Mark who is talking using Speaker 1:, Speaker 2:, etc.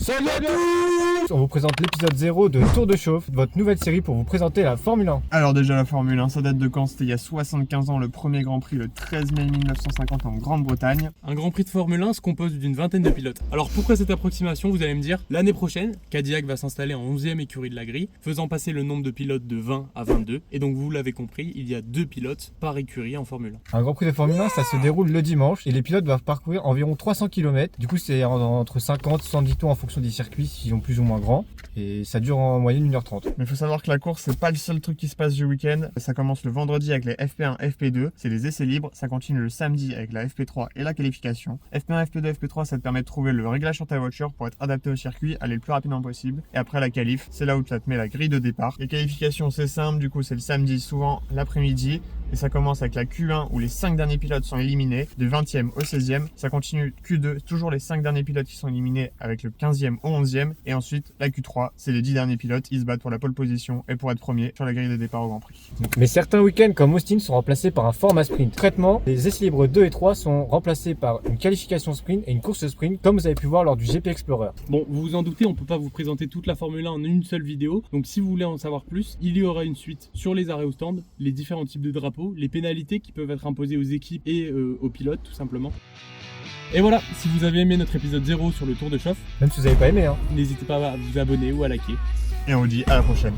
Speaker 1: Salut à tous! On vous présente l'épisode 0 de Tour de Chauffe, votre nouvelle série pour vous présenter la Formule 1.
Speaker 2: Alors déjà la Formule 1, ça date de quand? C'était il y a 75 ans, le premier Grand Prix le 13 mai 1950 en Grande-Bretagne.
Speaker 3: Un Grand Prix de Formule 1 se compose d'une vingtaine de pilotes. Alors pourquoi cette approximation, vous allez me dire? L'année prochaine, Cadillac va s'installer en 11e écurie de la grille, faisant passer le nombre de pilotes de 20 à 22. Et donc vous l'avez compris, il y a 2 pilotes par écurie en Formule 1.
Speaker 1: Un Grand Prix de Formule 1, ça se déroule le dimanche et les pilotes doivent parcourir environ 300 km. Du coup, c'est entre 50 et 110 tours en fonction des circuits, s'ils sont plus ou moins grands. Et ça dure en moyenne 1h30.
Speaker 2: Mais il faut savoir que la course, c'est pas le seul truc qui se passe du week-end. Ça commence le vendredi avec les FP1, FP2, c'est les essais libres. Ça continue le samedi avec la FP3 et la qualification. FP1, FP2, FP3, ça te permet de trouver le réglage sur ta voiture pour être adapté au circuit, aller le plus rapidement possible. Et après la qualif, c'est là où ça te met la grille de départ. Les qualifications, c'est simple, du coup c'est le samedi, souvent l'après-midi. Et ça commence avec la Q1 où les 5 derniers pilotes sont éliminés, du 20e au 16e. Ça continue Q2, toujours les 5 derniers pilotes qui sont éliminés avec le 15e au 11e. Et ensuite la Q3, c'est les 10 derniers pilotes, ils se battent pour la pole position et pour être premier sur la grille de départ au Grand Prix.
Speaker 1: Mais certains week-ends comme Austin sont remplacés par un format sprint. Traitement, les essais libres 2 et 3 sont remplacés par une qualification sprint et une course sprint comme vous avez pu voir lors du GP Explorer.
Speaker 3: Bon, vous vous en doutez, on peut pas vous présenter toute la Formule 1 en une seule vidéo. Donc si vous voulez en savoir plus, il y aura une suite sur les arrêts au stand, les différents types de drapeaux, les pénalités qui peuvent être imposées aux équipes et aux pilotes tout simplement. Et voilà, si vous avez aimé notre épisode 0 sur le Tour de Chauffe,
Speaker 1: Même si vous n'avez pas aimé, hein.
Speaker 3: n'hésitez pas à vous abonner ou à liker.
Speaker 2: Et on vous dit à la prochaine.